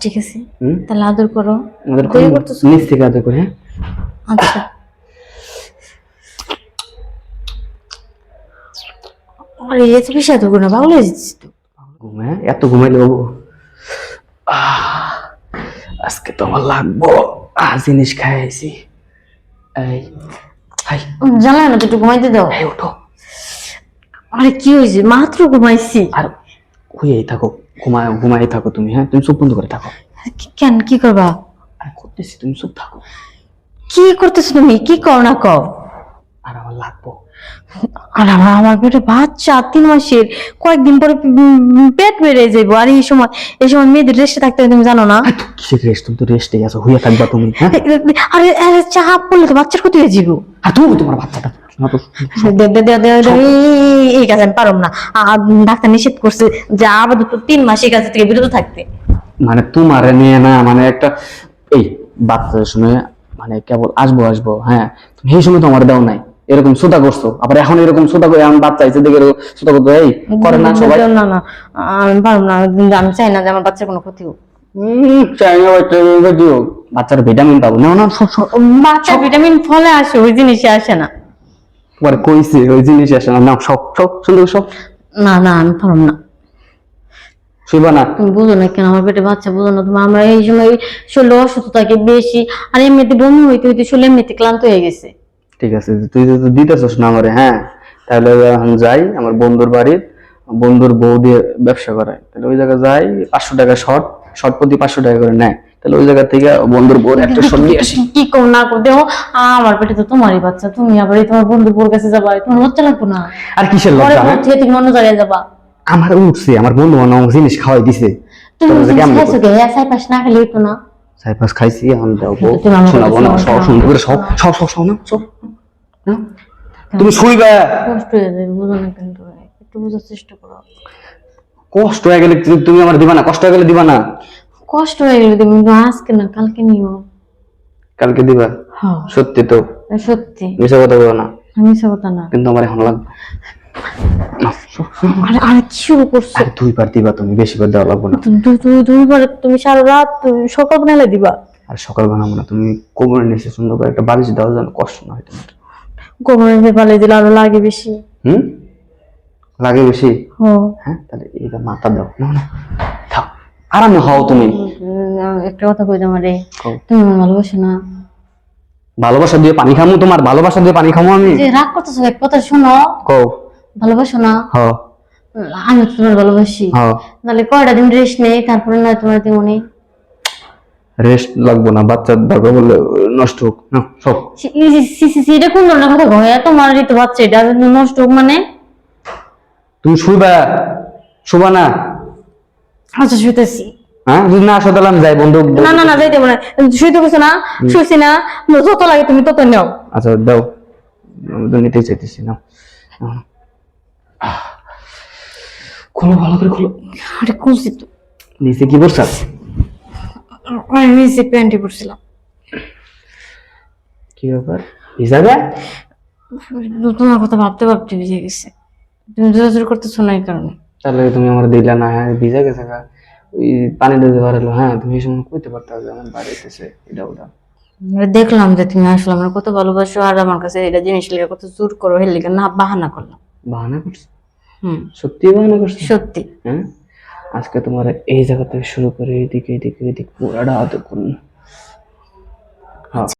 ঠিক আছে তাহলে আদর করো। আদর করতেছ নিচ থেকে আদর করে। আচ্ছা আরে এত বেশি আদর করো না, পাগল হয়ে যাচ্ছিস তো। ঘুমে এত ঘুমাইলে বাবু আজকে তো আমার লাগবো জিনিস খাইছি। এই হাই জানা না তো একটু ঘুমাইতে দাও। এই ওঠো। আরে কি হয়েছে, মাত্র ঘুমাইছি। আর ঘুমিয়েই থাকো, ঘুমাই থাকো তুমি। হ্যাঁ তুমি চোখ বন্ধ করে থাকো। কেন কি করবা? আর করতেছি, তুমি চুপ থাকো। কি করতেছো তুমি, কি কও না কও? আর আমার লাগবো। আর আমার পেটে বাচ্চা 3 মাসের, কয়েকদিন পরে পেট বেড়ে যাবো। আর এই সময় মেয়েদের রেস্টে থাকতে হয়, তুমি জানো না? কিসের রেস্ট? তুমি তো রেস্টে আছো, হইয়া থাকবা তুমি। হ্যাঁ আরে আরে চাপ পড়লে তো বাচ্চার ক্ষতি হয়ে যাবো। আর তুমি তোমার বাচ্চাটা এই কাজ আমি পারব না। ডাক্তার নিষেধ করছে যে আপাতত 3 মাস এই কাজ থেকে বিরত থাকতে। মানে তোমার নিয়ে না, মানে একটা এই বাচ্চাদের সময় মানে কেবল আসবো। হ্যাঁ তুমি এই সময় তো আমার দাও নাই, এরকম সোদা করছো, আবার এখন এরকম সোদা করে আমার বাচ্চা এসে দেখে সোদা করতো। এই করে না সবাই। না না আমি পারব না, আমি চাই না যে আমার বাচ্চার কোনো ক্ষতি হোক। চাই না বাচ্চার ভিটামিন পাবো না। না বাচ্চার ভিটামিন ফলে আসে, ওই জিনিসে আসে না। তোমার কইছে ওই জিনিস আসে না। না সব সুন্দর সব। না না আমি পারব না। শুইবা না? তুমি বুঝো না কেন, আমার পেটে বাচ্চা বুঝো না তুমি। আমরা এই সময় শরীরে অসুস্থ থাকে বেশি, আর এমনিতে বমি হইতে হইতে শরীর এমনিতে ক্লান্ত হয়ে গেছে। ঠিক আছে, তুই যদি দিতেছস না আমারে, হ্যাঁ তাহলে এখন যাই আমার বন্ধুর বাড়ির, বন্ধুর বউ দিয়ে ব্যবসা করায়, তাহলে ওই জায়গায় যাই 500 টাকা শর্ট প্রতি 500 টাকা করে নেয়, তাহলে ওই জায়গা থেকে বন্ধুর বউর একটা শর্ট দিয়ে আসি। কি কম না কর দেও, আমার পেটে তো তোমারই বাচ্চা, তুমি আবার তোমার বন্ধুর বউর কাছে যাবা, তোমার লজ্জা লাগবে না? আর কিসের লজ্জা? তুমি অন্য জায়গায় যাবা। আমার উঠছে, আমার বন্ধু বান্ধব জিনিস খাওয়াই দিছে। তুমি খাইছো কে? সাই পাশ না খেলে হইতো না? সাই পাশ খাইছি, এখন দেবো শোনাবো না। সব সুন্দর করে সব তুমি শুইবা। কষ্ট হয়ে যাবে, বুঝো না কেন? একটু বোঝার চেষ্টা করো। কষ্ট হয়ে গেলে তুমি আমার দিবা না? কষ্ট হয়ে গেলে দিবা না? কষ্ট হয়ে গেলে তুমি আজকে না কালকে নিও। কালকে দিবা? হ্যাঁ সত্যি তো? সত্যি, মিছা কথা বলো না। মিছা কথা না। কিন্তু আমার এখন লাগবে। আরে কি শুরু করছো? আর 2বার দিবা তুমি, বেশি বার দেওয়া লাগবে না। দুইবার? তুমি সারা রাত সকাল বেলা দিবা? আর সকাল বানাবো না, তুমি কোমরে নিচে সুন্দর করে একটা বালিশ দাও, যেন কষ্ট না হয় তোমার। কোমরে পালে দিলে আরো লাগে বেশি। লাগে বেশি? হ্যাঁ তাহলে এইটা মাথা দাও। না থাক, আরামে হও তুমি। একটা কথা কই তোমারে, তুমি আমার ভালোবাসো না? ভালোবাসা দিয়ে পানি খামু? তোমার ভালোবাসা দিয়ে পানি খামু আমি? যে রাগ করতেছো, এক কথা শোনো। কও। ভালোবাসো না? হ্যাঁ আমি তো তোমার ভালোবাসি। তাহলে কয়টা দিন রেস্ট নেই, তারপরে না তোমার দিমনি। রেস্ট লাগবো না, বাচ্চা দরকার বললে নষ্ট হোক না সব। এটা কোন ধরনের কথা কয়? তোমার তো বাচ্চা, এটা নষ্ট হোক মানে? তুমি শুবা না? আচ্ছা শুইতেছি। হ্যাঁ যদি না আসো তাহলে আমি যাই বন্ধু। না না না যাইতে না, শুইতে গেছো না? শুইছি না, যত লাগে তুমি তত নাও। আচ্ছা দাও, আমি তো নিতেই চাইতেছি না। খোলো ভালো করে খোলো। আরে খুলছি তো। নিচে কি পড়ছাস? আমি নিচে প্যান্টি পরছিলাম। কি ব্যাপার ভিজাবে? তোমার কথা ভাবতে ভাবতে ভিজে গেছে, তুমি জোরাজোর করতেছো না এই কারণে। তাহলে তুমি আমার দিলা না? হ্যাঁ ভিজা গেছে গা, ওই পানি দিতে পারলো। হ্যাঁ তুমি এই সময় কইতে পারতে হবে আমার বাড়িতেছে এটা ওটা। দেখলাম যে তুমি আসলে আমার কত ভালোবাসো, আর আমার কাছে এটা জিনিস লেগে কত জোর করো, হের লেগে না বাহানা করলাম। বাহানা করছো? সত্যি বাহানা করছো? সত্যি। হ্যাঁ আজকে তোমার এই জায়গা থেকে শুরু করে এদিকে পুরাটা হাতে করুন।